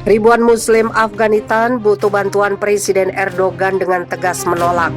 Ribuan Muslim Afghanistan butuh bantuan Presiden Erdogan dengan tegas menolak.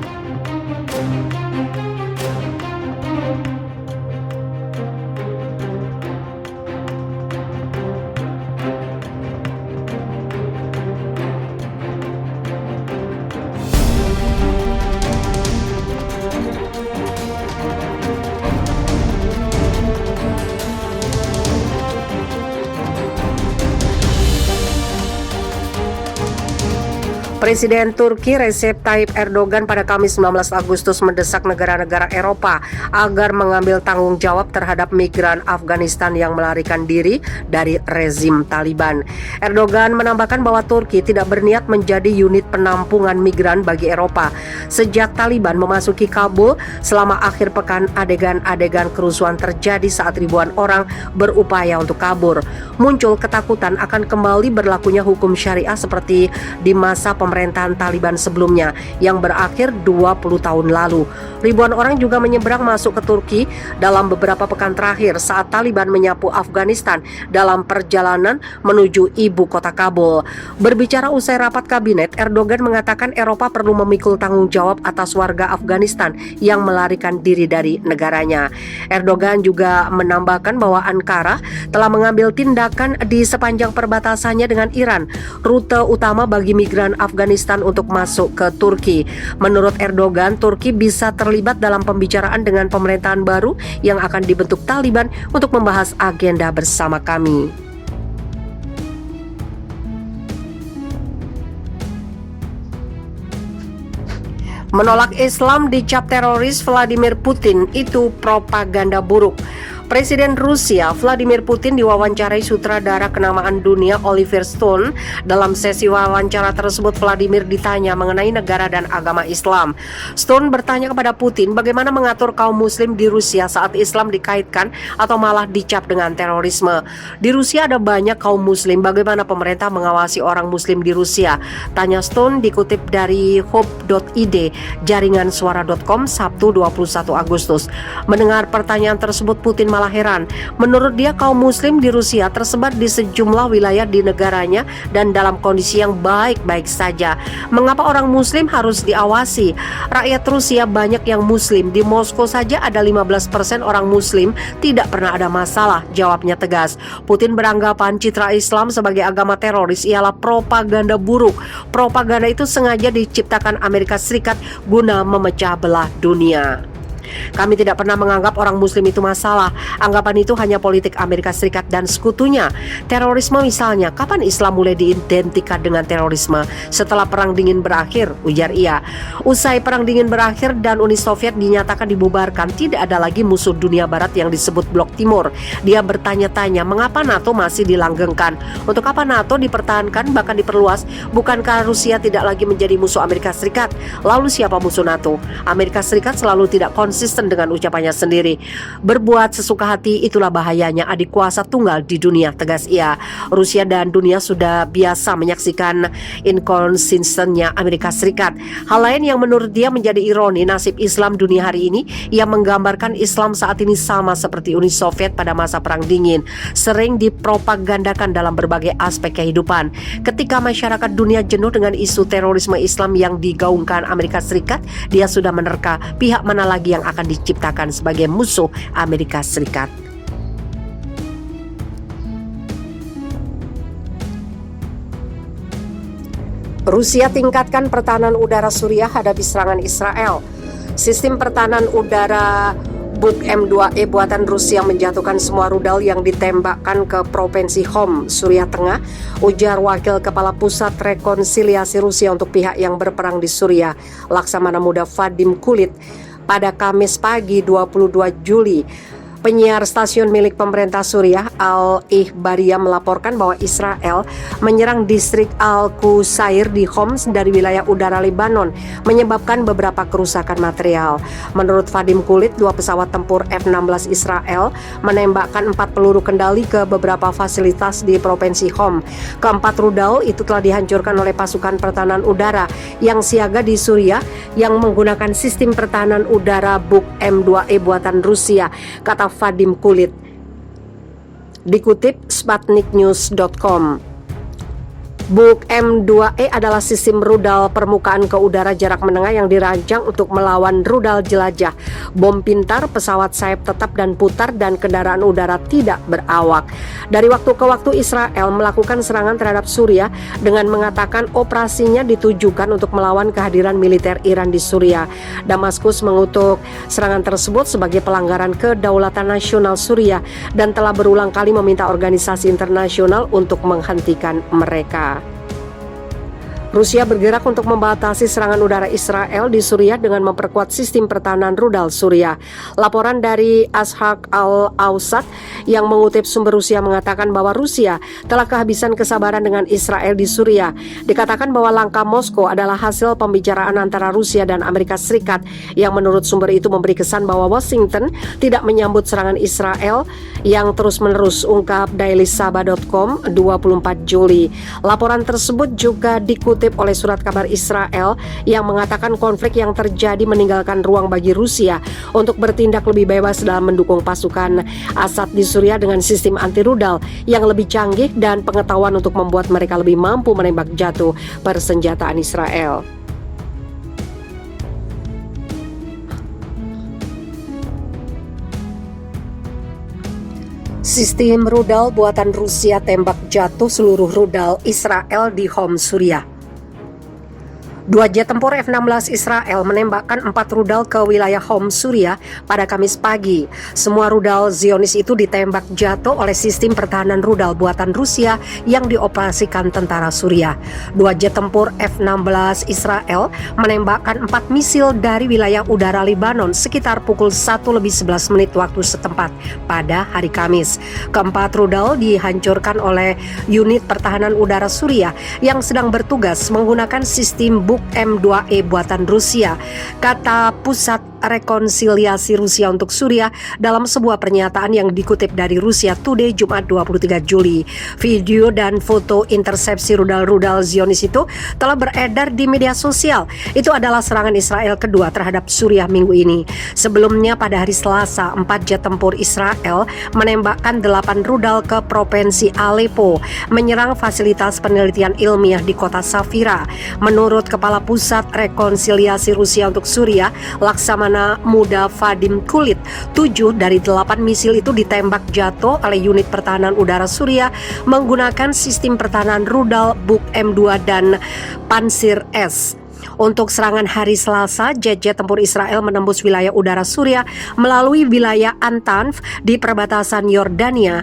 Presiden Turki Recep Tayyip Erdogan pada Kamis 19 Agustus mendesak negara-negara Eropa agar mengambil tanggung jawab terhadap migran Afghanistan yang melarikan diri dari rezim Taliban. Erdogan menambahkan bahwa Turki tidak berniat menjadi unit penampungan migran bagi Eropa. Sejak Taliban memasuki Kabul selama akhir pekan, adegan-adegan kerusuhan terjadi saat ribuan orang berupaya untuk kabur. Muncul ketakutan akan kembali berlakunya hukum syariah seperti di masa pemerintahan Taliban sebelumnya yang berakhir 20 tahun lalu. Ribuan orang juga menyeberang masuk ke Turki dalam beberapa pekan terakhir saat Taliban menyapu Afghanistan dalam perjalanan menuju ibu kota Kabul. Berbicara usai rapat kabinet, Erdogan mengatakan Eropa perlu memikul tanggung jawab atas warga Afghanistan yang melarikan diri dari negaranya. Erdogan juga menambahkan bahwa Ankara telah mengambil tindakan di sepanjang perbatasannya dengan Iran, rute utama bagi migran Afghanistan untuk masuk ke Turki. Menurut Erdogan, Turki bisa terlibat dalam pembicaraan dengan pemerintahan baru yang akan dibentuk Taliban untuk membahas agenda bersama kami. Menolak Islam dicap teroris Vladimir Putin itu propaganda buruk. Presiden Rusia Vladimir Putin diwawancarai sutradara kenamaan dunia Oliver Stone. Dalam sesi wawancara tersebut, Vladimir ditanya mengenai negara dan agama Islam. Stone bertanya kepada Putin bagaimana mengatur kaum muslim di Rusia saat Islam dikaitkan atau malah dicap dengan terorisme. Di Rusia ada banyak kaum muslim, bagaimana pemerintah mengawasi orang muslim di Rusia? Tanya Stone dikutip dari hope.id, jaringan suara.com, Sabtu 21 Agustus. Mendengar pertanyaan tersebut, Putin malah heran. Menurut dia, kaum muslim di Rusia tersebar di sejumlah wilayah di negaranya dan dalam kondisi yang baik-baik saja. Mengapa orang muslim harus diawasi? Rakyat Rusia banyak yang muslim. Di Moskow saja ada 15% orang muslim, tidak pernah ada masalah, jawabnya tegas. Putin beranggapan citra Islam sebagai agama teroris ialah propaganda buruk. Propaganda itu sengaja diciptakan Amerika Serikat guna memecah belah dunia. Kami tidak pernah menganggap orang muslim itu masalah. Anggapan itu hanya politik Amerika Serikat dan sekutunya. Terorisme misalnya, kapan Islam mulai diidentikan dengan terorisme? Setelah Perang Dingin berakhir, ujar ia. Usai Perang Dingin berakhir dan Uni Soviet dinyatakan dibubarkan, tidak ada lagi musuh dunia barat yang disebut Blok Timur. Dia bertanya-tanya mengapa NATO masih dilanggengkan. Untuk apa NATO dipertahankan bahkan diperluas? Bukankah Rusia tidak lagi menjadi musuh Amerika Serikat? Lalu siapa musuh NATO? Amerika Serikat selalu tidak konsisten dengan ucapannya sendiri. Berbuat sesuka hati itulah bahayanya adik kuasa tunggal di dunia, tegas ia. Rusia dan dunia sudah biasa menyaksikan inkonsistennya Amerika Serikat. Hal lain yang menurut dia menjadi ironi nasib Islam dunia hari ini, ia menggambarkan Islam saat ini sama seperti Uni Soviet pada masa Perang Dingin, sering dipropagandakan dalam berbagai aspek kehidupan. Ketika masyarakat dunia jenuh dengan isu terorisme Islam yang digaungkan Amerika Serikat, dia sudah menerka pihak mana lagi yang akan diciptakan sebagai musuh Amerika Serikat. Rusia tingkatkan pertahanan udara Suriah hadapi serangan Israel. Sistem pertahanan udara Buk M2E buatan Rusia menjatuhkan semua rudal yang ditembakkan ke Provinsi Hom, Suriah Tengah, ujar Wakil Kepala Pusat Rekonsiliasi Rusia untuk pihak yang berperang di Suriah, Laksamana Muda Vadim Kulit, pada Kamis pagi 22 Juli. Penyiar stasiun milik pemerintah Suriah Al-Ikhbariyah melaporkan bahwa Israel menyerang distrik Al-Qusair di Homs dari wilayah udara Lebanon, menyebabkan beberapa kerusakan material. Menurut Vadim Kulit, 2 pesawat tempur F-16 Israel menembakkan 4 peluru kendali ke beberapa fasilitas di Provinsi Hom. Keempat rudal itu telah dihancurkan oleh pasukan pertahanan udara yang siaga di Suriah yang menggunakan sistem pertahanan udara Buk M2E buatan Rusia, kata Vadim Kulit. Dikutip sputniknews.com. Buk M2E adalah sistem rudal permukaan ke udara jarak menengah yang dirancang untuk melawan rudal jelajah, bom pintar, pesawat sayap tetap dan putar, dan kendaraan udara tidak berawak. Dari waktu ke waktu Israel melakukan serangan terhadap Suriah dengan mengatakan operasinya ditujukan untuk melawan kehadiran militer Iran di Suriah. Damaskus mengutuk serangan tersebut sebagai pelanggaran kedaulatan nasional Suriah dan telah berulang kali meminta organisasi internasional untuk menghentikan mereka. Rusia bergerak untuk membatasi serangan udara Israel di Suriah dengan memperkuat sistem pertahanan rudal Suriah. Laporan dari Ashaq Al-Awsat yang mengutip sumber Rusia mengatakan bahwa Rusia telah kehabisan kesabaran dengan Israel di Suriah. Dikatakan bahwa langkah Moskow adalah hasil pembicaraan antara Rusia dan Amerika Serikat yang menurut sumber itu memberi kesan bahwa Washington tidak menyambut serangan Israel yang terus-menerus, ungkap dailysabah.com 24 Juli. Laporan tersebut juga dikutip oleh surat kabar Israel yang mengatakan konflik yang terjadi meninggalkan ruang bagi Rusia untuk bertindak lebih bebas dalam mendukung pasukan Assad di Suriah dengan sistem anti rudal yang lebih canggih dan pengetahuan untuk membuat mereka lebih mampu menembak jatuh persenjataan Israel. Sistem rudal buatan Rusia tembak jatuh seluruh rudal Israel di Homs, Suriah. Dua jet tempur F-16 Israel menembakkan 4 rudal ke wilayah Homs, Suriah pada Kamis pagi. Semua rudal Zionis itu ditembak jatuh oleh sistem pertahanan rudal buatan Rusia yang dioperasikan tentara Suriah. Dua jet tempur F-16 Israel menembakkan 4 misil dari wilayah udara Lebanon sekitar pukul 1:11 waktu setempat pada hari Kamis. Keempat rudal dihancurkan oleh unit pertahanan udara Suriah yang sedang bertugas menggunakan sistem Buk M2E buatan Rusia, kata Pusat Rekonsiliasi Rusia untuk Suriah dalam sebuah pernyataan yang dikutip dari Rusia Today Jumat 23 Juli. Video dan foto intersepsi rudal-rudal Zionis itu telah beredar di media sosial. Itu adalah serangan Israel kedua terhadap Suriah minggu ini. Sebelumnya pada hari Selasa, 4 jet tempur Israel menembakkan 8 rudal ke provinsi Aleppo, menyerang fasilitas penelitian ilmiah di kota Safira. Menurut Kepala Pusat Rekonsiliasi Rusia untuk Suriah, Laksamana Muda Vadim Kulit, 7 dari 8 misil itu ditembak jatuh oleh unit pertahanan udara Suriah menggunakan sistem pertahanan rudal Buk M2 dan Pansir S. Untuk serangan hari Selasa, jet-jet tempur Israel menembus wilayah udara Suriah melalui wilayah Antanf di perbatasan Yordania